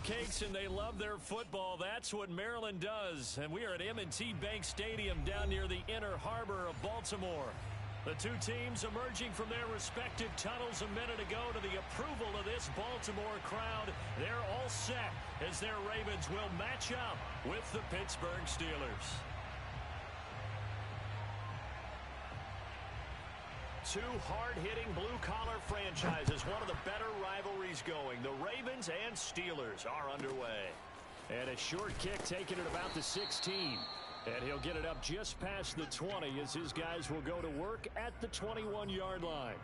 cupcakes and they love their football. That's what Maryland does. And we are at M&T Bank Stadium down near the Inner Harbor of Baltimore. The two teams emerging from their respective tunnels a minute ago to the approval of this Baltimore crowd. They're all set as their Ravens will match up with the Pittsburgh Steelers. Two hard-hitting blue-collar franchises, one of the better rivalries going. The Ravens and Steelers are underway. And a short kick taken at about the 16. And he'll get it up just past the 20 as his guys will go to work at the 21-yard line.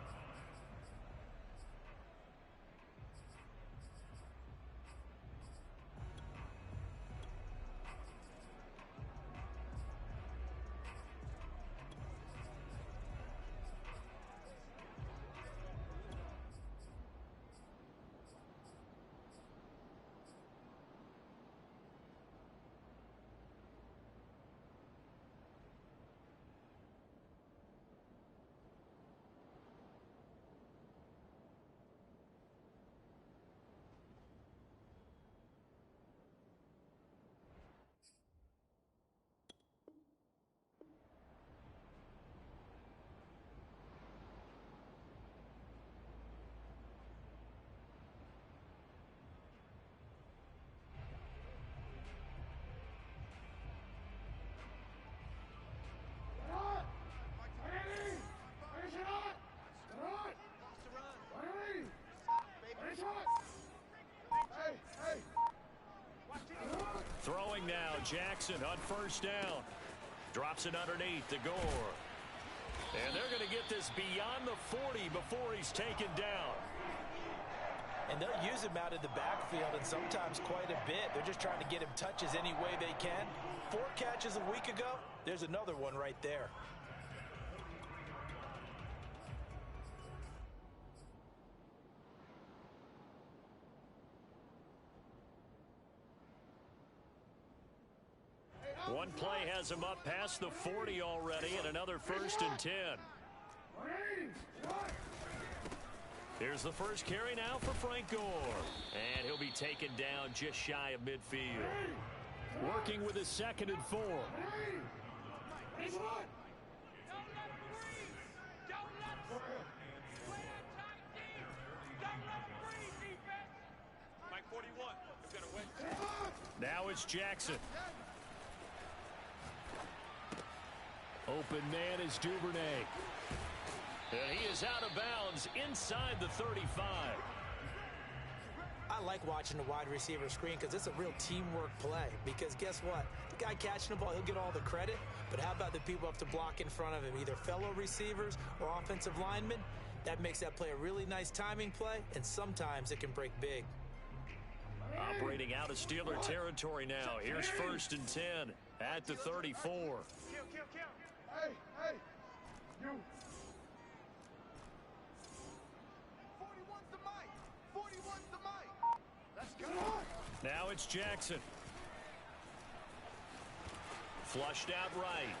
Throwing now, Jackson on first down. Drops it underneath to Gore. And they're going to get this beyond the 40 before he's taken down. And they'll use him out of the backfield, and sometimes quite a bit. They're just trying to get him touches any way they can. 4 catches a week ago. There's another one right there. One play has him up past the 40 already, and another 1st and 10. Here's the first carry now for Frank Gore. And he'll be taken down just shy of midfield. Working with his 2nd and 4. Now it's Jackson. Open man is Duvernay. And he is out of bounds inside the 35. I like watching the wide receiver screen because it's a real teamwork play. Because guess what? The guy catching the ball, he'll get all the credit. But how about the people up to block in front of him, either fellow receivers or offensive linemen? That makes that play a really nice timing play, and sometimes it can break big. Operating out of Steeler territory now. Here's 1st and 10 at the 34. Hey, you. 41's the mic. 41's the mic. Let's go. Now it's Jackson. Flushed out right.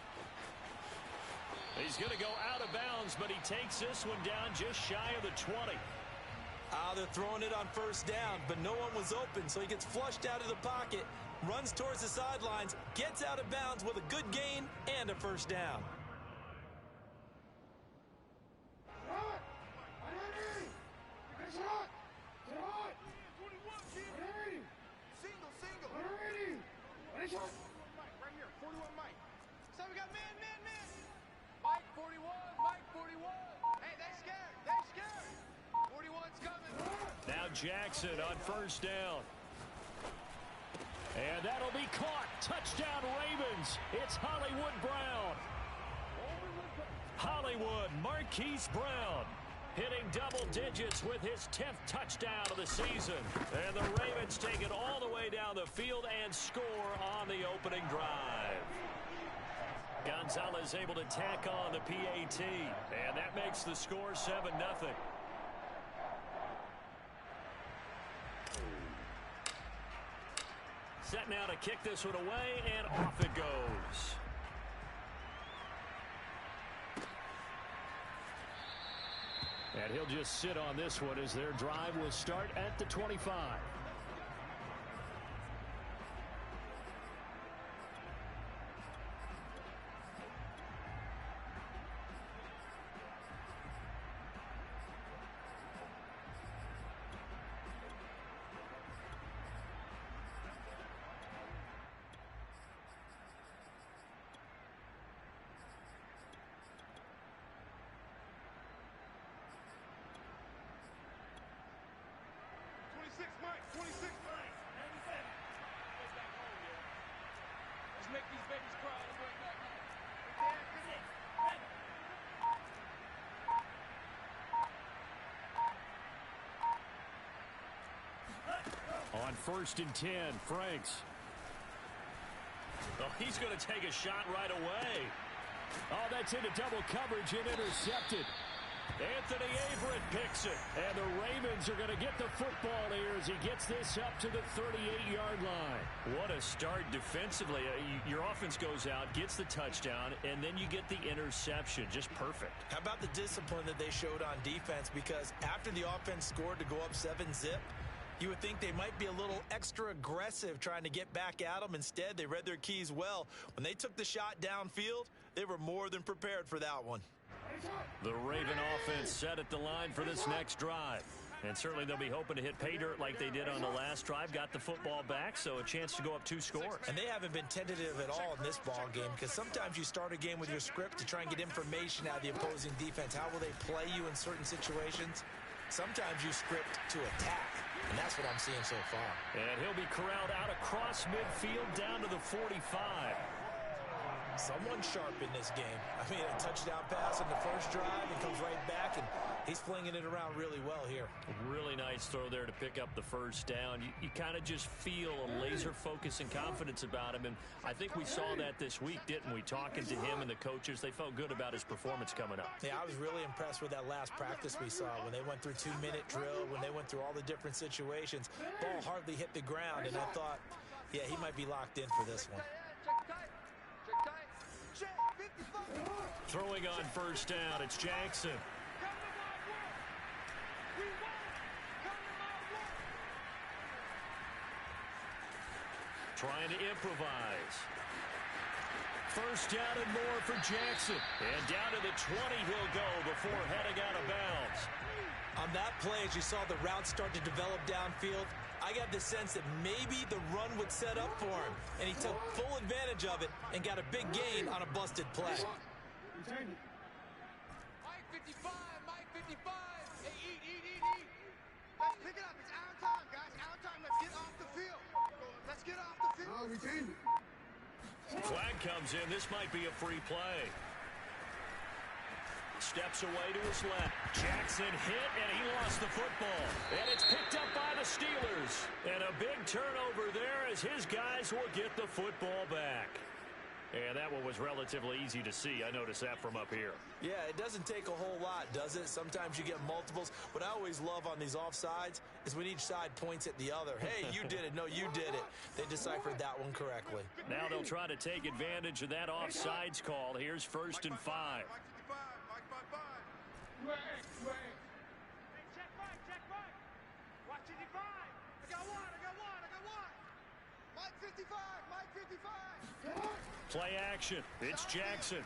He's going to go out of bounds, but he takes this one down just shy of the 20. They're throwing it on 1st down, but no one was open, so he gets flushed out of the pocket, runs towards the sidelines, gets out of bounds with a good gain and a 1st down. Right here, 41 Mike. So we got man. Mike 41, Mike 41. Hey, they scared. 41's coming. Now Jackson on 1st down. And that'll be caught. Touchdown Ravens. It's Hollywood Brown. Hollywood Marquise Brown hitting double digits with his 10th touchdown of the season. And the Ravens take it all the way down the field and score on the opening drive. Gonzalez able to tack on the PAT. And that makes the score 7-0. Set now to kick this one away, and off it goes. And he'll just sit on this one as their drive will start at the 25. On 1st and 10, Franks. Oh, he's going to take a shot right away. Oh, that's into double coverage and intercepted. Anthony Averett picks it. And the Ravens are going to get the football here as he gets this up to the 38-yard line. What a start defensively. Your offense goes out, gets the touchdown, and then you get the interception. Just perfect. How about the discipline that they showed on defense? Because after the offense scored to go up 7-zip, you would think they might be a little extra aggressive trying to get back at them. Instead, they read their keys well. When they took the shot downfield, they were more than prepared for that one. The Raven offense set at the line for this next drive. And certainly they'll be hoping to hit pay dirt like they did on the last drive. Got the football back, so a chance to go up 2 scores. And they haven't been tentative at all in this ball game, because sometimes you start a game with your script to try and get information out of the opposing defense. How will they play you in certain situations? Sometimes you script to attack, and that's what I'm seeing so far. And he'll be corralled out across midfield down to the 45. Someone sharp in this game. I mean, a touchdown pass on the first drive and comes right back, and he's flinging it around really well here. Really nice throw there to pick up the first down. You kind of just feel a laser focus and confidence about him, and I think we saw that this week, didn't we? Talking to him and the coaches, they felt good about his performance coming up. Yeah, I was really impressed with that last practice we saw when they went through 2-minute drill, when they went through all the different situations. Ball hardly hit the ground, and I thought, yeah, he might be locked in for this one. Throwing on first down, it's Jackson. Trying to improvise. First down and more for Jackson. And down to the 20 he'll go before heading out of bounds. On that play, as you saw the route start to develop downfield, I got the sense that maybe the run would set up for him. And he took full advantage of it and got a big gain on a busted play. Mike 55, Mike 55. Hey, eat. Let's pick it up. It's our time, guys. Our time. Let's get off the field. Let's get off the field. Flag comes in. This might be a free play. Steps away to his left. Jackson hit, and he lost the football. And it's picked up by the Steelers. And a big turnover there as his guys will get the football back. And that one was relatively easy to see. I noticed that from up here. Yeah, it doesn't take a whole lot, does it? Sometimes you get multiples. What I always love on these offsides is when each side points at the other. Hey, you did it. No, you did it. They deciphered that one correctly. Now they'll try to take advantage of that offsides call. Here's 1st and 5. Hey, check Mike. Watch 55. I got one. Mike 55. Play action. It's Jackson.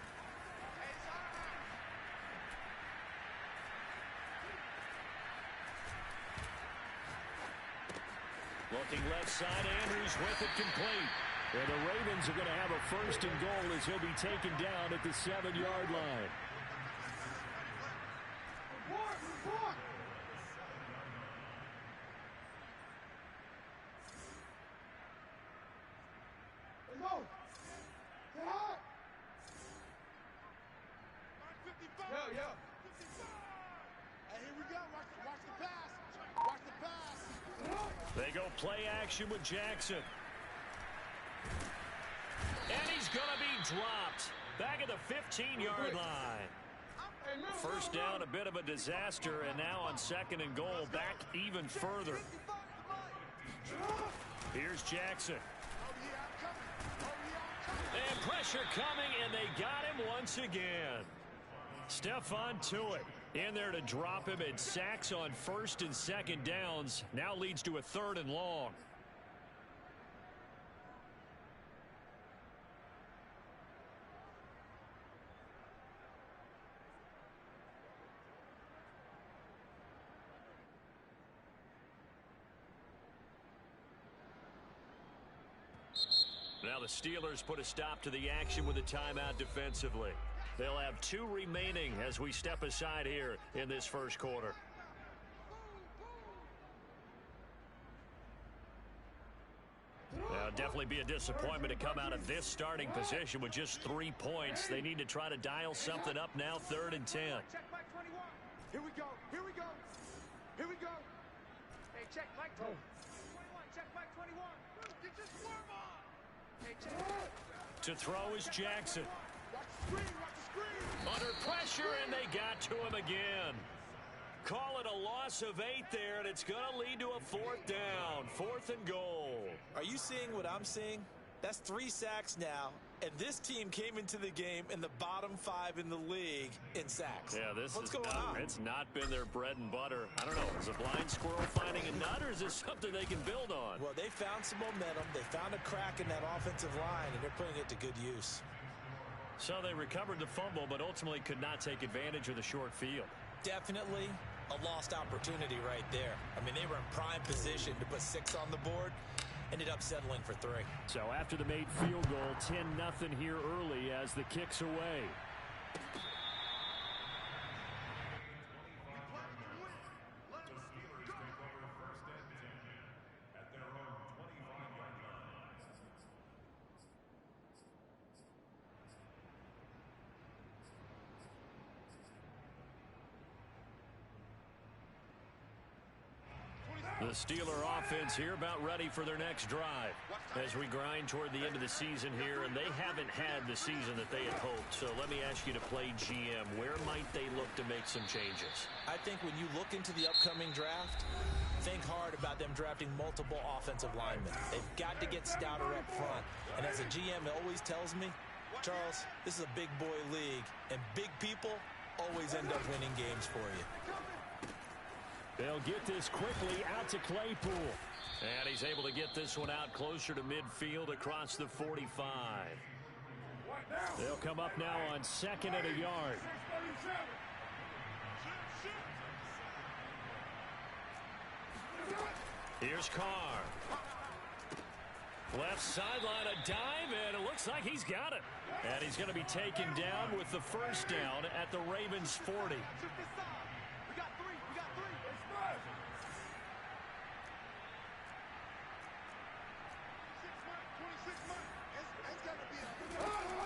Looking left side, Andrews with it complete. And the Ravens are going to have a 1st and goal as he'll be taken down at the 7-yard line. They go play action with Jackson. And he's going to be dropped. Back at the 15-yard line. First down, a bit of a disaster, and now on 2nd and goal, back even further. Here's Jackson. And pressure coming, and they got him once again. Stephon Tuitt in there to drop him, and sacks on 1st and 2nd downs. Now leads to a 3rd and long. Now the Steelers put a stop to the action with a timeout defensively. They'll have 2 remaining as we step aside here in this first quarter. Now, definitely be a disappointment to come out of this starting position with just 3 points. They need to try to dial something up now, 3rd and 10. Check Mike 21. Here we go. Hey, check Mike 21. To throw is Jackson. Under pressure, and they got to him again. Call it a loss of 8 there, and it's going to lead to a 4th down. 4th and goal. Are you seeing what I'm seeing? That's 3 sacks now, and this team came into the game in the bottom 5 in the league in sacks. Yeah, What's going on? It's not been their bread and butter. I don't know. Is a blind squirrel finding a nut, or is this something they can build on? Well, they found some momentum. They found a crack in that offensive line, and they're putting it to good use. So they recovered the fumble, but ultimately could not take advantage of the short field. Definitely a lost opportunity right there. I mean, they were in prime position to put 6 on the board. Ended up settling for 3. So after the made field goal, 10-0 here early as the kick's away. The Steeler offense here about ready for their next drive as we grind toward the end of the season here, and they haven't had the season that they had hoped. So let me ask you to play GM. Where might they look to make some changes? I think when you look into the upcoming draft, think hard about them drafting multiple offensive linemen. They've got to get stouter up front. And as a GM, it always tells me, Charles, this is a big boy league, and big people always end up winning games for you. They'll get this quickly out to Claypool. And he's able to get this one out closer to midfield across the 45. They'll come up now on 2nd and a yard. Here's Carr. Left sideline, a dive, and it looks like he's got it. And he's going to be taken down with the 1st down at the Ravens' 40.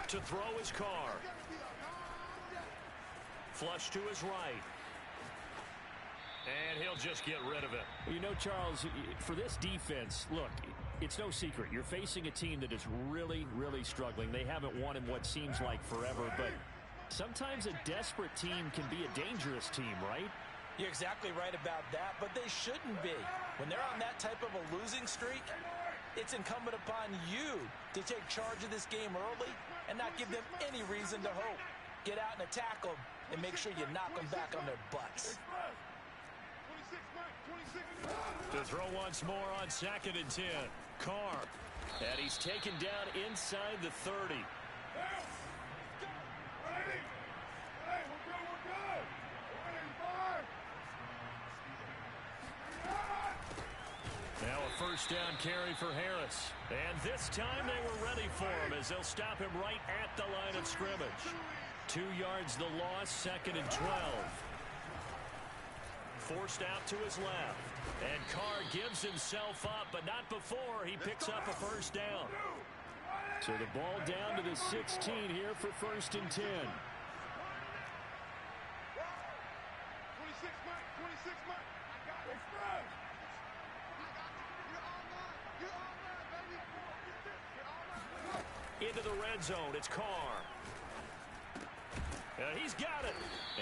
To throw his Carr. Flush to his right. And he'll just get rid of it. You know, Charles, for this defense, look, it's no secret. You're facing a team that is really, really struggling. They haven't won in what seems like forever, but sometimes a desperate team can be a dangerous team, right? You're exactly right about that, but they shouldn't be. When they're on that type of a losing streak, it's incumbent upon you to take charge of this game early and not give them any reason to hope. Get out and attack them and make sure you knock them back on their butts. To throw once more on 2nd and 10. Carr. And he's taken down inside the 30. Now a 1st down carry for Harris. And this time they were ready for him as they'll stop him right at the line of scrimmage. 2 yards the loss, 2nd and 12. Forced out to his left. And Carr gives himself up, but not before he picks up a 1st down. So the ball down to the 16 here for 1st and 10. 26, Mike. 26, Mike. I got it. You're all right, baby. You're all right. Into the red zone, it's Carr. He's got it.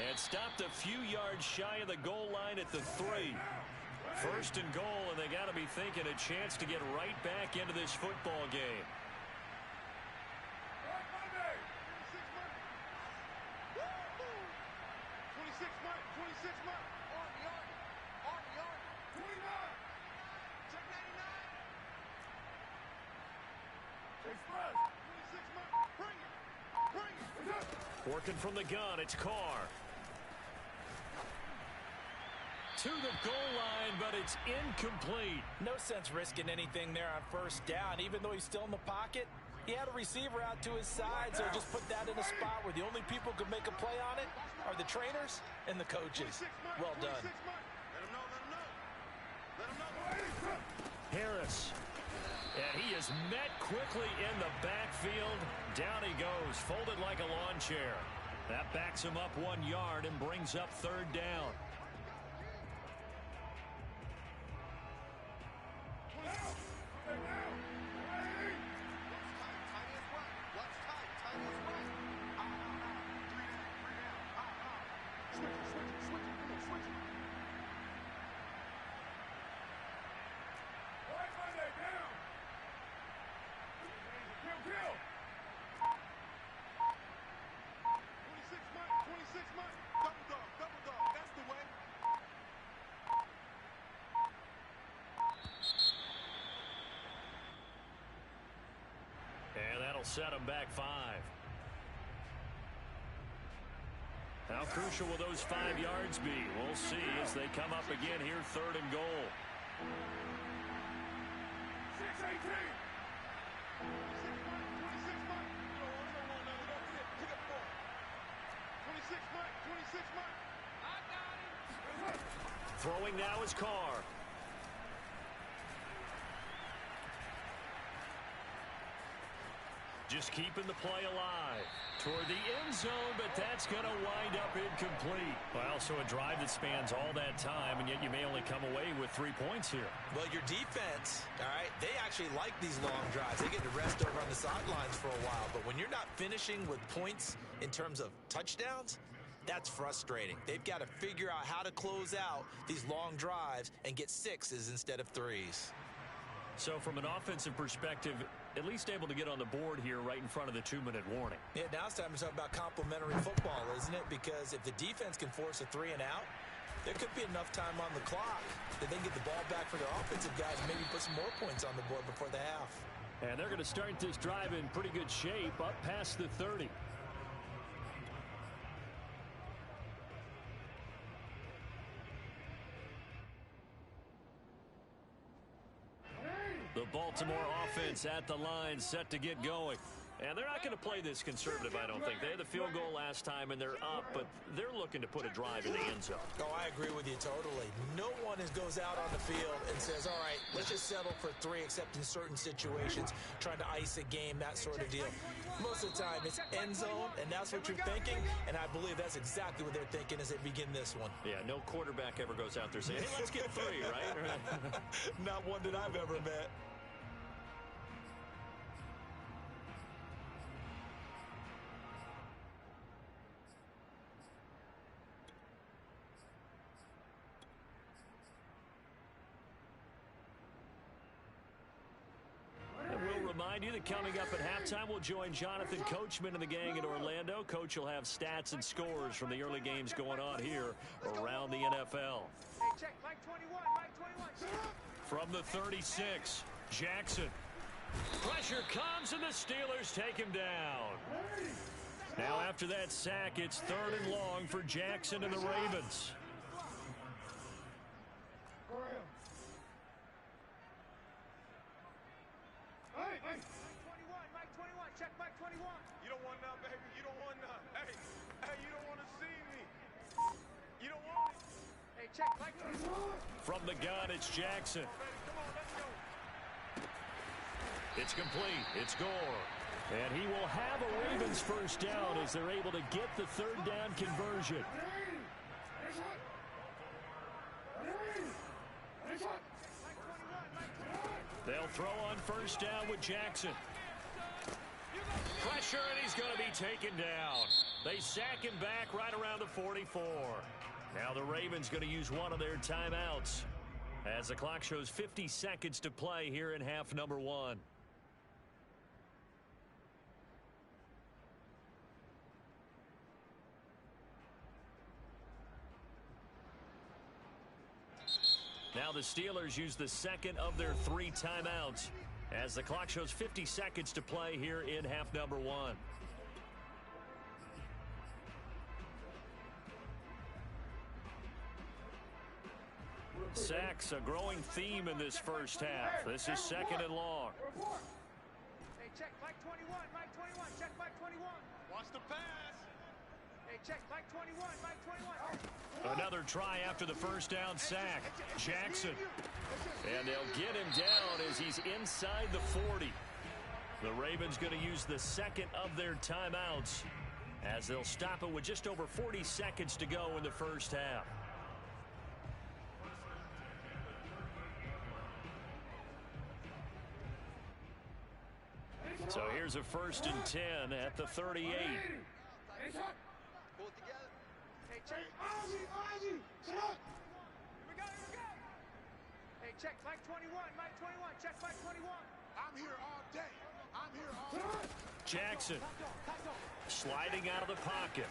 And stopped a few yards shy of the goal line at the 3. 1st and goal, and they got to be thinking a chance to get right back into this football game. Working from the gun, it's Carr. To the goal line, but it's incomplete. No sense risking anything there on 1st down. Even though he's still in the pocket, he had a receiver out to his side, so just put that in a spot where the only people who could make a play on it are the trainers and the coaches. Well done. Harris. And he is met quickly in the backfield. Down he goes, folded like a lawn chair. That backs him up 1 yard and brings up 3rd down. And that'll set them back 5. How crucial will those 5 yards be? We'll see as they come up again here, 3rd and goal. 26, Throwing now is Carr. Just keeping the play alive toward the end zone, but that's going to wind up incomplete. Well, so a drive that spans all that time, and yet you may only come away with 3 points here. Well, your defense, all right, they actually like these long drives. They get to rest over on the sidelines for a while, but when you're not finishing with points in terms of touchdowns, that's frustrating. They've got to figure out how to close out these long drives and get 6s instead of 3s. So from an offensive perspective, at least able to get on the board here right in front of the 2-minute warning. Yeah, now it's time to talk about complementary football, isn't it? Because if the defense can force a 3 and out, there could be enough time on the clock that they can get the ball back for their offensive guys and maybe put some more points on the board before the half. And they're going to start this drive in pretty good shape up past the 30. The Baltimore offense at the line, set to get going. And they're not going to play this conservative, I don't think. They had the field goal last time, and they're up, but they're looking to put a drive in the end zone. Oh, I agree with you totally. No one goes out on the field and says, all right, let's just settle for 3, except in certain situations, trying to ice a game, that sort of deal. Most of the time, it's end zone, and that's what you're thinking, and I believe that's exactly what they're thinking as they begin this one. Yeah, no quarterback ever goes out there saying, hey, let's get 3, right? Not one that I've ever met. Remind you that coming up at halftime, we'll join Jonathan Coachman and the gang in Orlando. Coach will have stats and scores from the early games going on here around the NFL. Hey, check, Mike 21, Mike 21. From the 36, Jackson. Pressure comes, and the Steelers take him down. Now after that sack, it's 3rd and long for Jackson and the Ravens. From the gun, it's Jackson. It's complete. It's Gore. And he will have a Ravens first down as they're able to get the 3rd down conversion. They'll throw on first down with Jackson. Pressure, and he's going to be taken down. They sack him back right around the 44. Now the Ravens going to use one of their timeouts as the clock shows 50 seconds to play here in half number 1. Now the Steelers use the second of their 3 timeouts as the clock shows 50 seconds to play here in half number 1. Sacks, a growing theme in this first half. This is 2nd and long. Hey, check, Mike 21, Mike 21, check, Mike 21. Watch the pass. Hey, check, Mike 21, Mike 21. Another try after the first down sack. Jackson. And they'll get him down as he's inside the 40. The Ravens going to use the second of their timeouts as they'll stop it with just over 40 seconds to go in the first half. So here's a 1st and 10 at the 38. Pull it together. Hey, check. check, Mike 21, Mike 21, check Mike 21. I'm here all day. I'm here all day. Jackson sliding out of the pocket.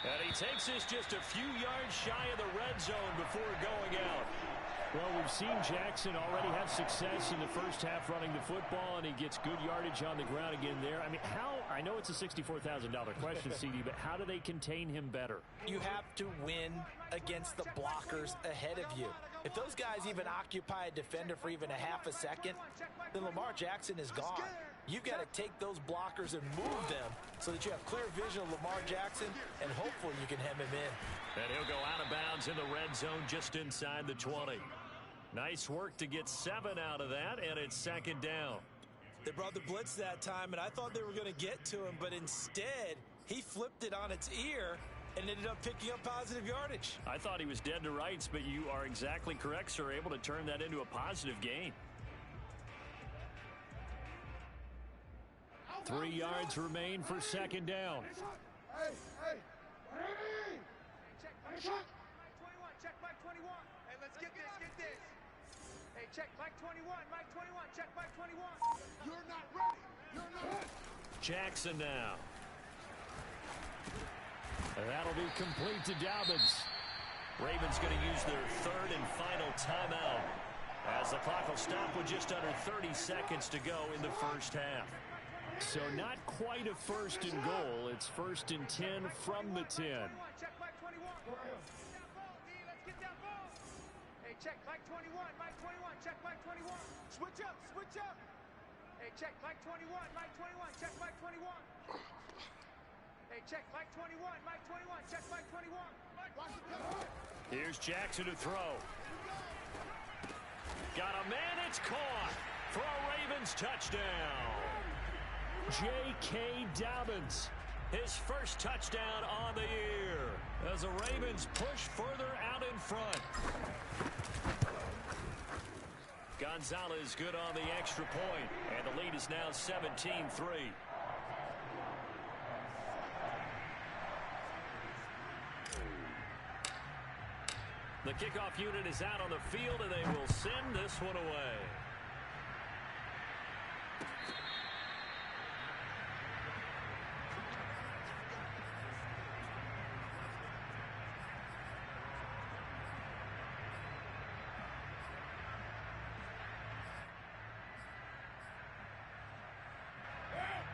And he takes this just a few yards shy of the red zone before going out. Well, we've seen Jackson already have success in the first half running the football, and he gets good yardage on the ground again there. I mean, I know it's a $64,000 question, CD, but how do they contain him better? You have to win against the blockers ahead of you. If those guys even occupy a defender for even a half a second, then Lamar Jackson is gone. You've got to take those blockers and move them so that you have clear vision of Lamar Jackson, and hopefully you can hem him in. And he'll go out of bounds in the red zone just inside the 20. Nice work to get 7 out of that, and it's second down. They brought the blitz that time, and I thought they were going to get to him, but instead he flipped it on its ear and ended up picking up positive yardage. I thought he was dead to rights, but you are exactly correct, sir, able to turn that into a positive gain. 3 yards remain for second down. Hey, check Mike 21, check Mike 21. Hey, let's get this. Hey, check Mike 21, Mike 21, check Mike 21. You're not ready. Jackson now. And that'll be complete to Dobbins. Ravens going to use their third and final timeout as the clock will stop with just under 30 seconds to go in the first half. So not quite a first and goal. It's first and 10 from the 10. Check Mike 21. Let's get that ball. Hey, check Mike 21, Mike 21, check Mike 21. Switch up. Hey, check Mike 21, Mike 21, check Mike 21. Hey, check Mike 21, Mike 21, check Mike 21. Here's Jackson to throw. Got a man, it's caught for a Ravens touchdown. J.K. Dobbins. His first touchdown on the year as the Ravens push further out in front. Gonzalez good on the extra point, and the lead is now 17-3. The kickoff unit is out on the field, and they will send this one away.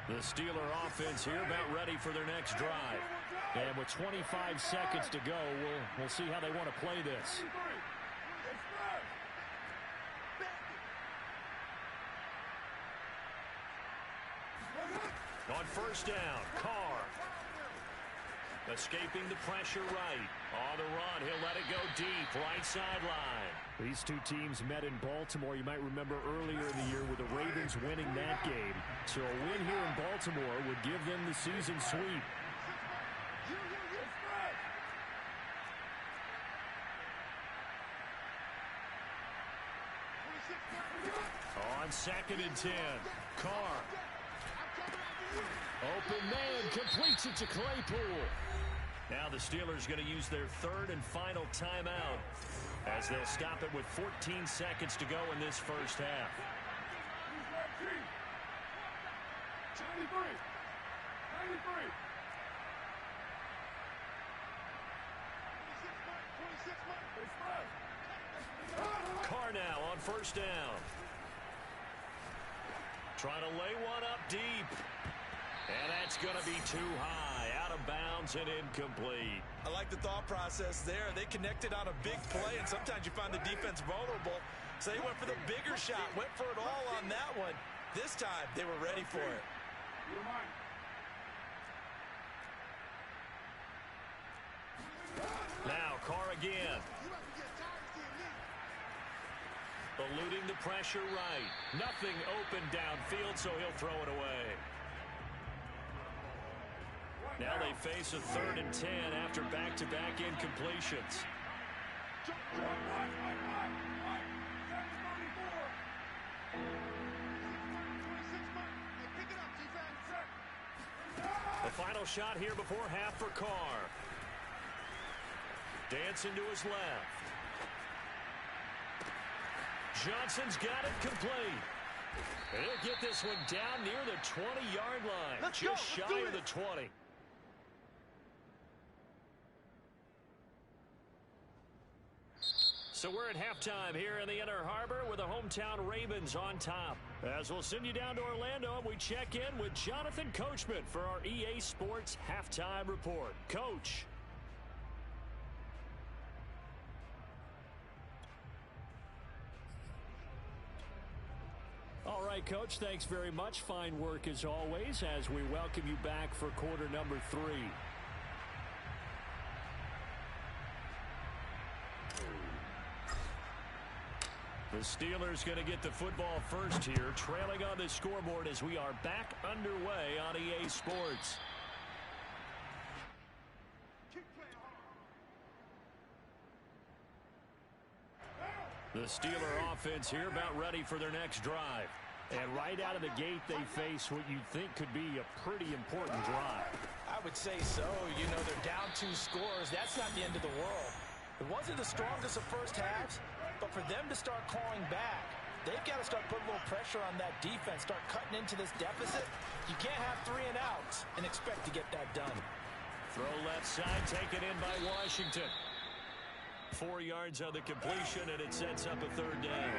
The Steeler offense here about ready for their next drive. And with 25 seconds to go, we'll see how they want to play this. On first down, Carr. Escaping the pressure right. On the run, he'll let it go deep, right sideline. These two teams met in Baltimore. You might remember earlier in the year with the Ravens winning that game. So a win here in Baltimore would give them the season sweep. On second and 10, Carr. Open man, completes it to Claypool. Now the Steelers going to use their third and final timeout as they'll stop it with 14 seconds to go in this first half. Carr now on first down. Trying to lay one up deep. And that's going to be too high. Out of bounds and incomplete. I like the thought process there. They connected on a big play, and sometimes you find the defense vulnerable. So they went for the bigger shot, went for it all on that one. This time, they were ready for it. Now, Carr again. Eluding the pressure right. Nothing open downfield, so he'll throw it away. Now they face a third and 10 after back-to-back incompletions. The final shot here before half for Carr. Dancing to his left. Johnson's got it complete. And he'll get this one down near the 20-yard line. Just shy of the 20. So we're at halftime here in the Inner Harbor with the hometown Ravens on top. As we'll send you down to Orlando, and we check in with Jonathan Coachman for our EA Sports Halftime Report. Coach. All right, Coach, thanks very much. Fine work as always as we welcome you back for quarter number 3. The Steelers going to get the football first here, trailing on the scoreboard as we are back underway on EA Sports. The Steeler offense here about ready for their next drive. And right out of the gate, they face what you'd think could be a pretty important drive. I would say so. You know, they're down 2 scores. That's not the end of the world. It wasn't the strongest of first halves, but for them to start clawing back, they've got to start putting a little pressure on that defense, start cutting into this deficit. You can't have 3 and outs and expect to get that done. Throw left side, taken in by Washington. 4 yards on the completion, and it sets up a 3rd down.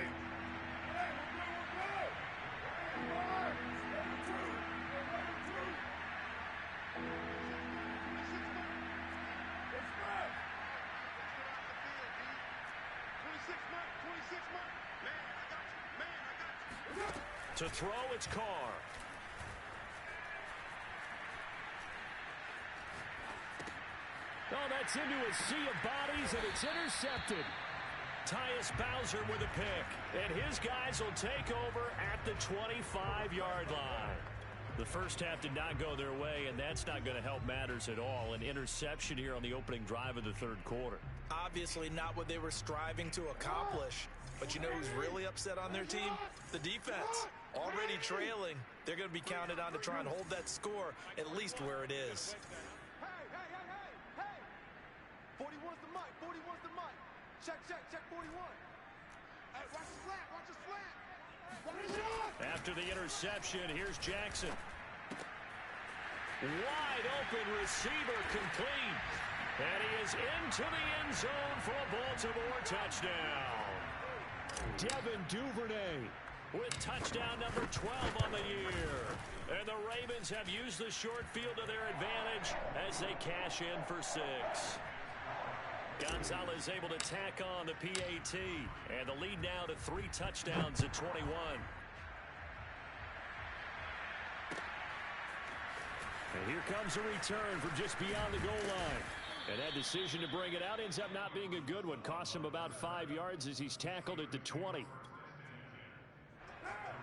To throw, it's Carr. Oh, that's into a sea of bodies, and it's intercepted. Tyus Bowser with a pick, and his guys will take over at the 25-yard line. The first half did not go their way, and that's not going to help matters at all. An interception here on the opening drive of the 3rd quarter. Obviously not what they were striving to accomplish. But you know who's really upset on their team? The defense. Already trailing. They're going to be counted on to try and hold that score at least where it is. Hey! 41's the mic. 41's the mic. Check 41. Hey, watch the slant. Watch the slant. Watch the shot. After the interception, here's Jackson. Wide open receiver complete. And he is into the end zone for a Baltimore touchdown. Devin Duvernay with touchdown number 12 on the year. And the Ravens have used the short field to their advantage as they cash in for 6. Gonzalez able to tack on the PAT. And the lead now to 3 touchdowns at 21. And here comes a return from just beyond the goal line. And that decision to bring it out ends up not being a good one. Costs him about 5 yards as he's tackled at the 20.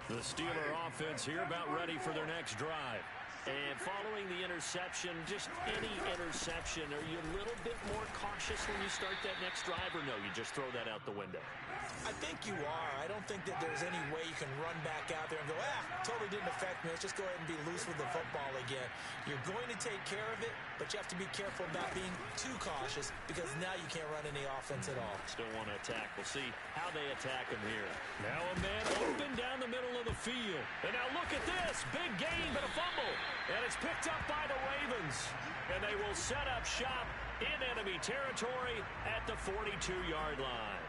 The Steeler offense here about ready for their next drive. And following the interception, just any interception, are you a little bit more cautious when you start that next drive, or no, you just throw that out the window? I think you are. I don't think that there's any way you can run back out there and go, totally didn't affect me. Let's just go ahead and be loose with the football again. You're going to take care of it, but you have to be careful about being too cautious because now you can't run any offense at all. Still want to attack. We'll see how they attack him here. Now a man open down the middle of the field. And now look at this. Big gain, but a fumble. And it's picked up by the Ravens. And they will set up shop in enemy territory at the 42-yard line.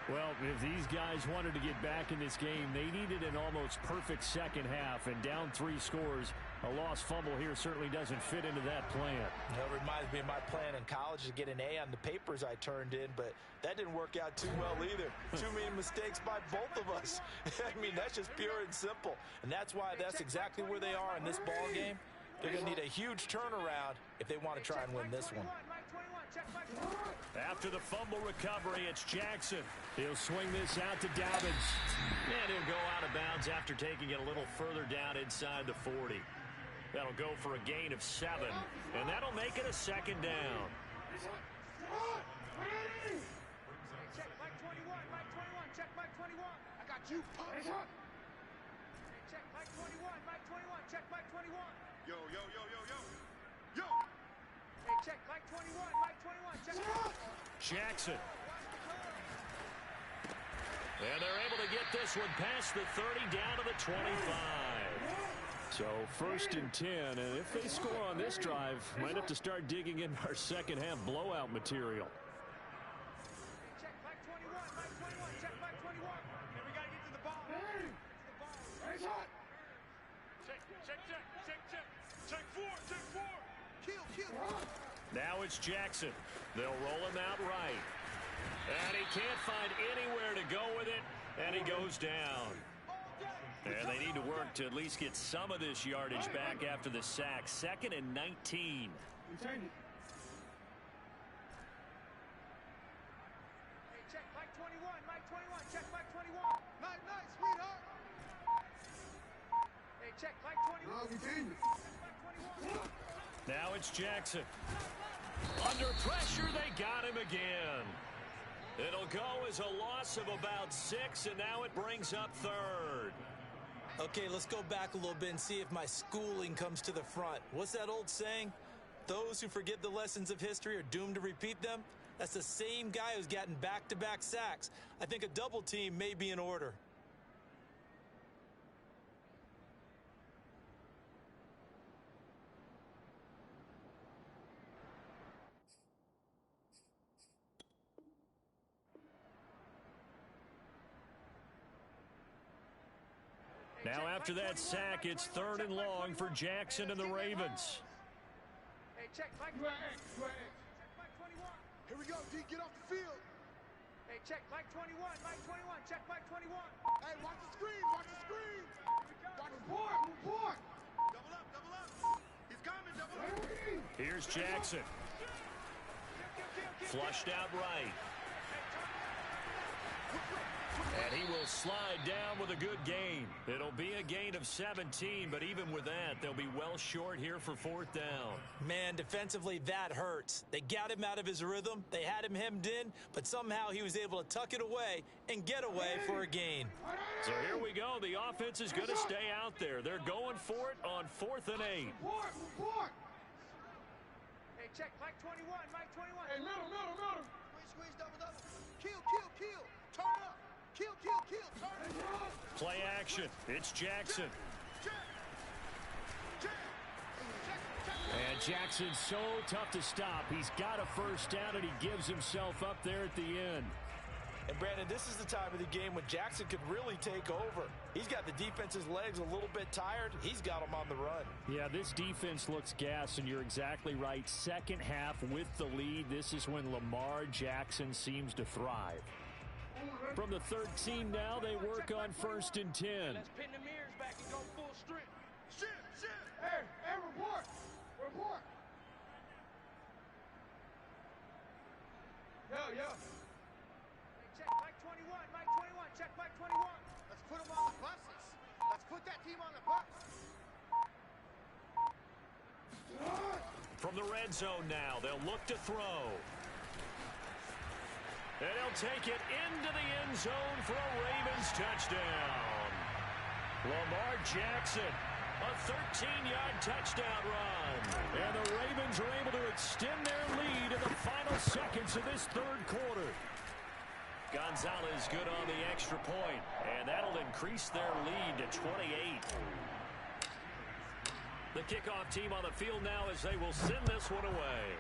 Well, if these guys wanted to get back in this game, they needed an almost perfect second half. And down 3 scores, a lost fumble here certainly doesn't fit into that plan. It reminds me of my plan in college to get an A on the papers I turned in, but that didn't work out too well either. Too many mistakes by both of us. I mean, that's just pure and simple. And that's why that's exactly where they are in this ball game. They're going to need a huge turnaround if they want to try and win this one. After the fumble recovery, it's Jackson. He'll swing this out to Dobbins. And he'll go out of bounds after taking it a little further down inside the 40. That'll go for a gain of 7. And that'll make it a 2nd down. Check Mike 21, Mike 21, check Mike 21. I got you. Check Mike 21, Mike 21, check Mike 21. Yo. Hey, check Mike 21, Mike 21, check. Jackson. And they're able to get this one past the 30 down to the 25. So 1st and 10, and if they score on this drive, might have to start digging in our second half blowout material. Check back 21, back 21, check back 21. Okay, we got to get to the ball. Hey, shot. Check 4. Kill. Now it's Jackson. They'll roll him out right. And he can't find anywhere to go with it, and he goes down. And they need to work to at least get some of this yardage back after the sack. 2nd and 19. Hey, check back 21, Mike 21, check back 21. Nice, sweetheart. Hey, check back 21. Now it's Jackson. Under pressure, they got him again. It'll go as a loss of about 6, and now it brings up 3rd. Okay, let's go back a little bit and see if my schooling comes to the front. What's that old saying? Those who forget the lessons of history are doomed to repeat them. That's the same guy who's gotten back-to-back sacks. I think a double team may be in order. Now after that sack, it's 3rd and long for Jackson and the Ravens. Hey, check back 21. Here we go, D, get off the field. Hey, check back 21, Mike 21, check back 21. Hey, watch the screen. Watch report. Double up. He's coming, double up. Here's Jackson. Flushed out right. And he will slide down with a good gain. It'll be a gain of 17, but even with that, they'll be well short here for 4th down. Man, defensively, that hurts. They got him out of his rhythm. They had him hemmed in, but somehow he was able to tuck it away and get away for a gain. So here we go. The offense is going to stay out there. They're going for it on 4th and 8. Report. Hey, check back 21, Mike 21. Hey, middle. Squeeze, double. Kill. Turn up. Kill. Turn it. Play action. It's Jackson. And Jackson's so tough to stop. He's got a 1st down, and he gives himself up there at the end. And Brandon, this is the time of the game when Jackson could really take over. He's got the defense's legs a little bit tired. He's got them on the run. Yeah, this defense looks gassed, and you're exactly right. Second half with the lead, this is when Lamar Jackson seems to thrive. From the 13 now, they work on 1st and 10. Let's pin the mirrors back and go full strength. Shit. Hey, report. Yo. Hey, check back 21, Mike 21, check back 21. Let's put them on the buses. Let's put that team on the bus. From the red zone now, they'll look to throw. And he'll take it into the end zone for a Ravens touchdown. Lamar Jackson, a 13-yard touchdown run. And the Ravens are able to extend their lead in the final seconds of this 3rd quarter. Gonzalez good on the extra point, and that'll increase their lead to 28. The kickoff team on the field now as they will send this one away.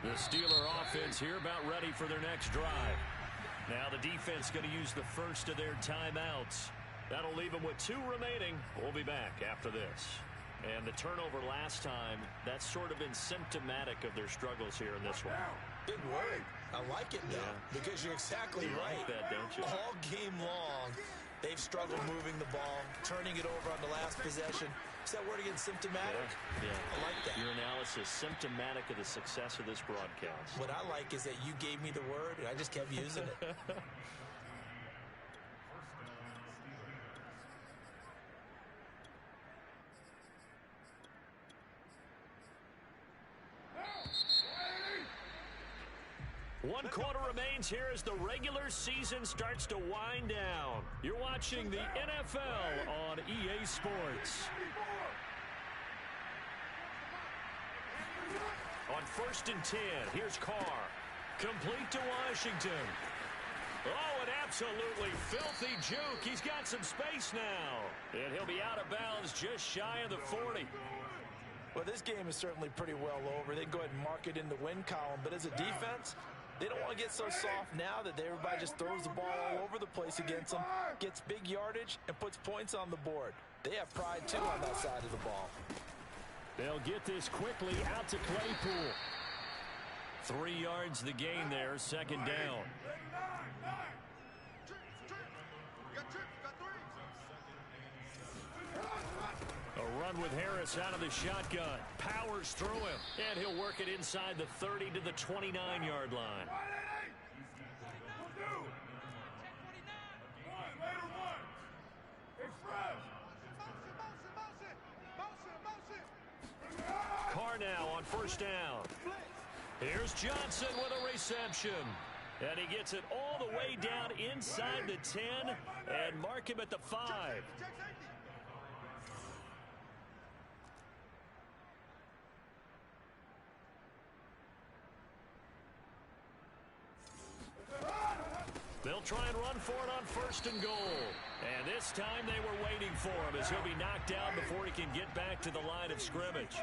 The Steeler offense here about ready for their next drive. Now the defense going to use the first of their timeouts. That'll leave them with 2 remaining. We'll be back after this. And the turnover last time, that's sort of been symptomatic of their struggles here in this one. Big word. I like it, though, because you're exactly You right. like that, don't you? All game long, they've struggled moving the ball, turning it over on the last possession. Is that word again, symptomatic? Yeah. I like that. Your analysis, symptomatic of the success of this broadcast. What I like is that you gave me the word, and I just kept using it. One quarter remains here as the regular season starts to wind down. You're watching the NFL on EA Sports. On 1st and 10, here's Carr. Complete to Washington. Oh, an absolutely filthy juke. He's got some space now. And he'll be out of bounds just shy of the 40. Well, this game is certainly pretty well over. They can go ahead and mark it in the win column. But as a defense, they don't want to get so soft now that everybody just throws the ball all over the place against them, gets big yardage, and puts points on the board. They have pride, too, on that side of the ball. They'll get this quickly out to Claypool. 3 yards the gain there, 2nd down. A run with Harris out of the shotgun. Powers through him, and he'll work it inside the 30 to the 29-yard line. Carr now on 1st down. Here's Johnson with a reception. And he gets it all the way down inside the 10 and mark him at the 5. They'll try and run for it on 1st and goal. And this time they were waiting for him as he'll be knocked down before he can get back to the line of scrimmage.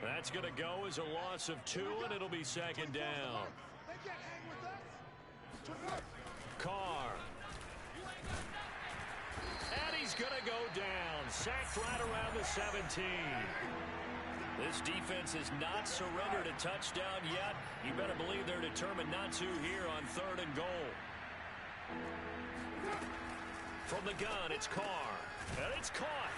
That's going to go as a loss of 2, and it'll be 2nd down. Carr. And he's going to go down. Sacked right around the 17. This defense has not surrendered a touchdown yet. You better believe they're determined not to here on 3rd and goal. From the gun, it's Carr. And it's caught.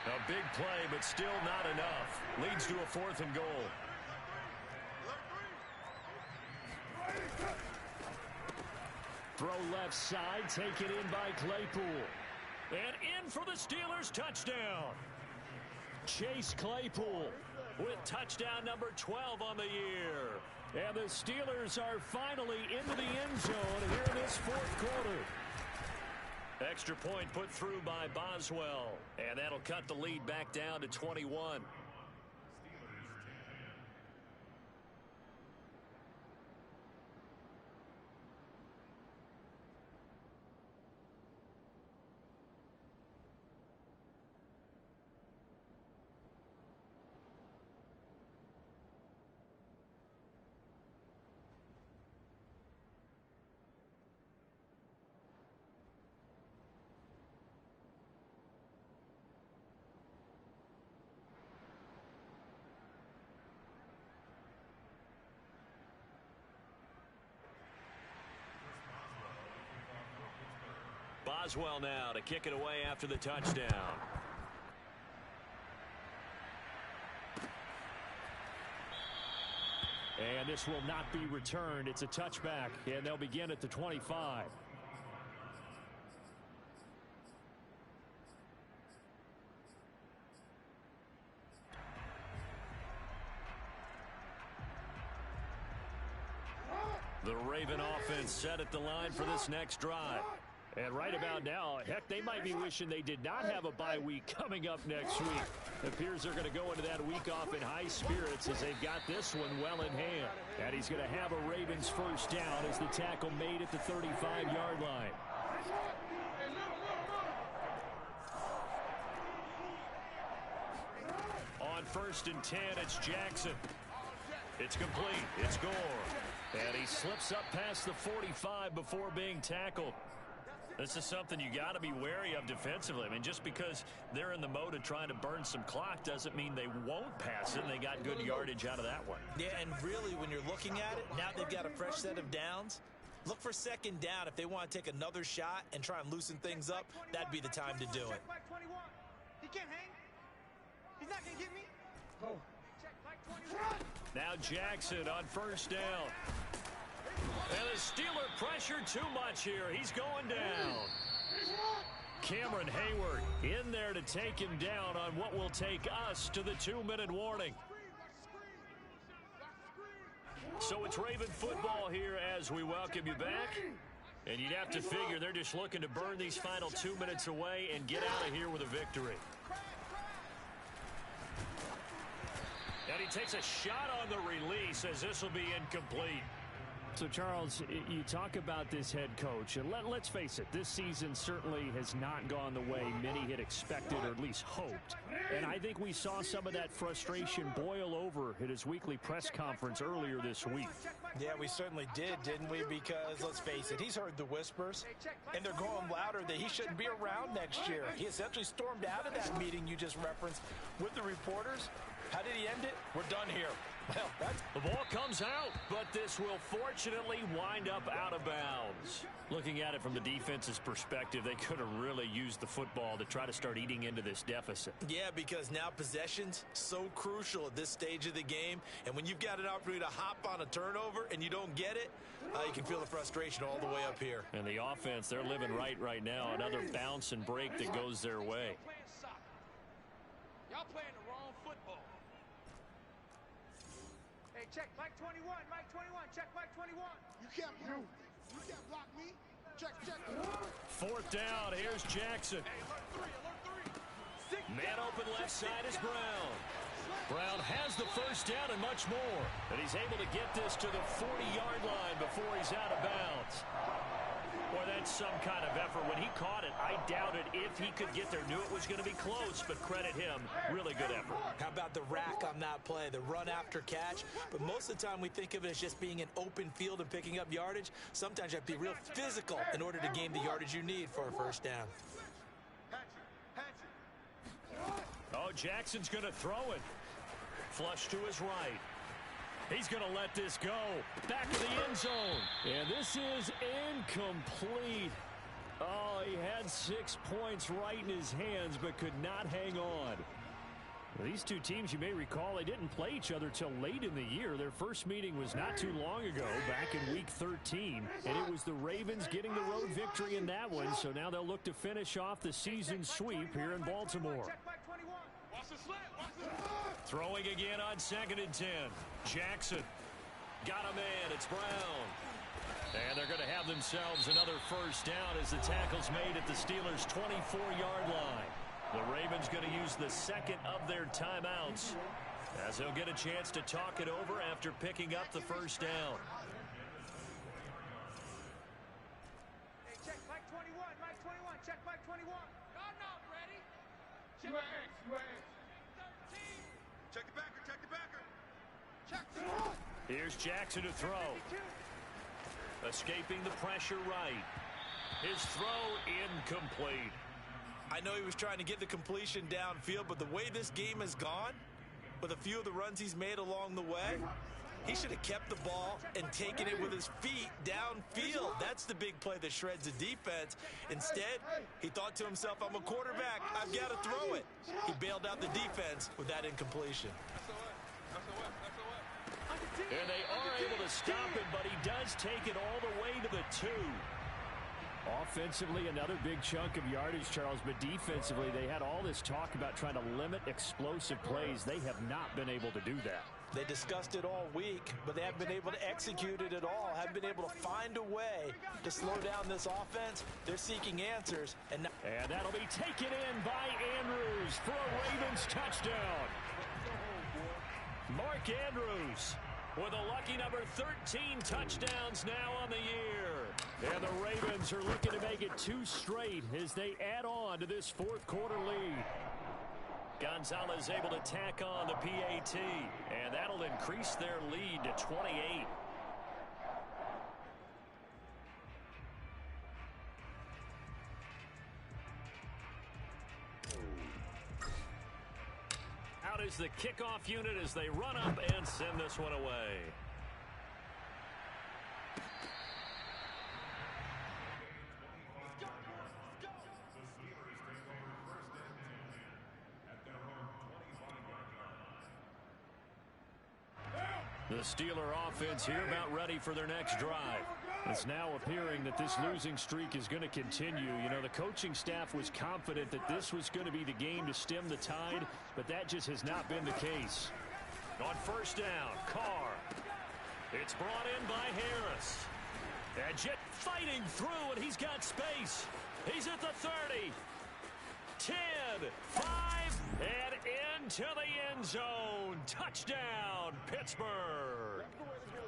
A big play, but still not enough. Leads to a 4th and goal. Throw left side, taken in by Claypool. And in for the Steelers touchdown. Chase Claypool with touchdown number 12 on the year. And the Steelers are finally into the end zone here in this 4th quarter. Extra point put through by Boswell. And that'll cut the lead back down to 21. Boswell now to kick it away after the touchdown. And this will not be returned. It's a touchback, and they'll begin at the 25. The Raven offense set at the line for this next drive. And right about now, heck, they might be wishing they did not have a bye week coming up next week. It appears they're going to go into that week off in high spirits as they've got this one well in hand. And he's going to have a Ravens 1st down as the tackle made at the 35-yard line. On 1st and 10, it's Jackson. It's complete. It's Gore. And he slips up past the 45 before being tackled. This is something you got to be wary of defensively. I mean, just because they're in the mode of trying to burn some clock doesn't mean they won't pass it. And they got good yardage out of that one. Yeah, and really, when you're looking at it, now they've got a fresh set of downs. Look for 2nd down. If they want to take another shot and try and loosen things up, that'd be the time to do it. He can't hang. He's not going to get me. Now Jackson on 1st down. And the Steeler pressure too much here. He's going down. Cameron Hayward in there to take him down on what will take us to the 2-minute warning. So it's Raven football here as we welcome you back. And you'd have to figure they're just looking to burn these final 2 minutes away and get out of here with a victory. And he takes a shot on the release as this will be incomplete. So, Charles, you talk about this head coach, and let's face it, this season certainly has not gone the way many had expected or at least hoped. And I think we saw some of that frustration boil over at his weekly press conference earlier this week. Yeah, we certainly did, didn't we? Because, let's face it, he's heard the whispers, and they're going louder that he shouldn't be around next year. He essentially stormed out of that meeting you just referenced with the reporters. How did he end it? We're done here. Well, the ball comes out, but this will fortunately wind up out of bounds. Looking at it from the defense's perspective, they could have really used the football to try to start eating into this deficit. Yeah, because now possession's so crucial at this stage of the game, and when you've got an opportunity to hop on a turnover and you don't get it, you can feel the frustration all the way up here. And the offense, they're living right now. Another bounce and break that goes their way. Y'all playing the wrong football. Hey, check, Mike 21, Mike 21, check, Mike 21. You can't block me. Check. Fourth down, here's Jackson. Hey, alert three. Man open left side is Brown. Brown has the first down and much more. But he's able to get this to the 40-yard line before he's out of bounds. Boy, that's some kind of effort. When he caught it, I doubted if he could get there. Knew it was going to be close, but credit him. Really good effort. How about the rack on that play, the run after catch? But most of the time we think of it as just being an open field and picking up yardage. Sometimes you have to be real physical in order to gain the yardage you need for a first down. Oh, Jackson's going to throw it. Flush to his right. He's going to let this go. Back to the end zone. And this is incomplete. Oh, he had 6 points right in his hands, but could not hang on. Well, these two teams, you may recall, they didn't play each other till late in the year. Their first meeting was not too long ago, back in Week 13. And it was the Ravens getting the road victory in that one. So now they'll look to finish off the season sweep here in Baltimore. Throwing again on 2nd and 10. Jackson got a man. It's Brown. And they're going to have themselves another first down as the tackle's made at the Steelers' 24-yard line. The Ravens going to use the second of their timeouts as they'll get a chance to talk it over after picking up the first down. Hey, check, Mike 21, Mike 21, check, Mike 21. Y'all not ready. You ass. 13. Check the backer. Check. Here's Jackson to throw. Escaping the pressure right. His throw incomplete. I know he was trying to get the completion downfield, but the way this game has gone, with a few of the runs he's made along the way, he should have kept the ball and taken it with his feet downfield. That's the big play that shreds the defense. Instead, he thought to himself, I'm a quarterback. I've got to throw it. He bailed out the defense with that incompletion. And they are able to stop him, but he does take it all the way to the 2. Offensively, another big chunk of yardage, Charles, but defensively, they had all this talk about trying to limit explosive plays. They have not been able to do that. They discussed it all week, but they haven't been able to execute it at all, haven't been able to find a way to slow down this offense. They're seeking answers. And that'll be taken in by Andrews for a Ravens touchdown. Mark Andrews with a lucky number 13 touchdowns now on the year. And the Ravens are looking to make it 2 straight as they add on to this fourth quarter lead. Gonzalez able to tack on the PAT, and that'll increase their lead to 28. Out is the kickoff unit as they run up and send this one away. The Steeler offense here about ready for their next drive. It's now appearing that this losing streak is going to continue. You know, the coaching staff was confident that this was going to be the game to stem the tide, but that just has not been the case. On first down, Carr. It's brought in by Harris. And Jet fighting through, and he's got space. He's at the 30. 10, 5, and into the end zone. Touchdown, Pittsburgh.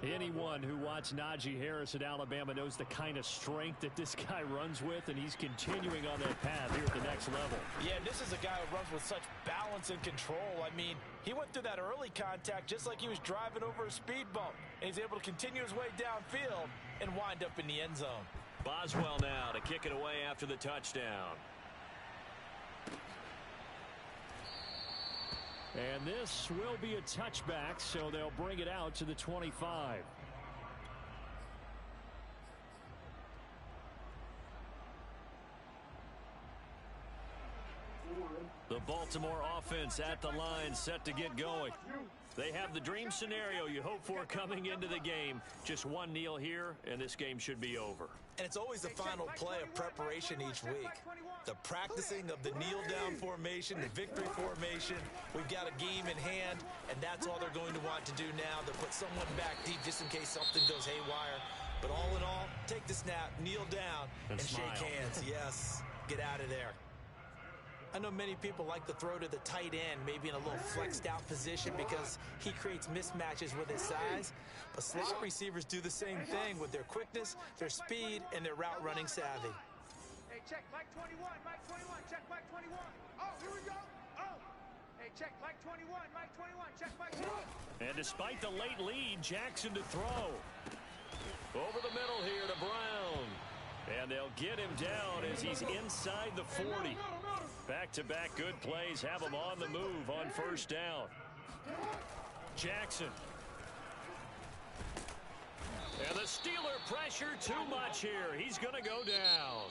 Anyone who watched Najee Harris at Alabama knows the kind of strength that this guy runs with, and he's continuing on that path here at the next level. Yeah, and this is a guy who runs with such balance and control. I mean, he went through that early contact just like he was driving over a speed bump. And he's able to continue his way downfield and wind up in the end zone. Boswell now to kick it away after the touchdown. And this will be a touchback, so they'll bring it out to the 25. The Baltimore offense at the line, set to get going. They have the dream scenario you hope for coming into the game. Just one kneel here, and this game should be over. And it's always the final play of preparation each week. The practicing of the kneel-down formation, the victory formation. We've got a game in hand, and that's all they're going to want to do now. They'll put someone back deep just in case something goes haywire. But all in all, take the snap, kneel down, and shake hands. Yes, get out of there. I know many people like to throw to the tight end, maybe in a little flexed out position because he creates mismatches with his size. But slot receivers do the same thing with their quickness, their speed, and their route running savvy. Hey, check, Mike 21, Mike 21, check Mike 21. Oh, here we go. Oh. Hey, check, Mike 21, Mike 21, check Mike 21. And despite the late lead, Jackson to throw. Over the middle here to Brown. And they'll get him down as he's inside the 40. Back-to-back good plays have him on the move on first down. Jackson. And the Steeler pressure too much here. He's going to go down.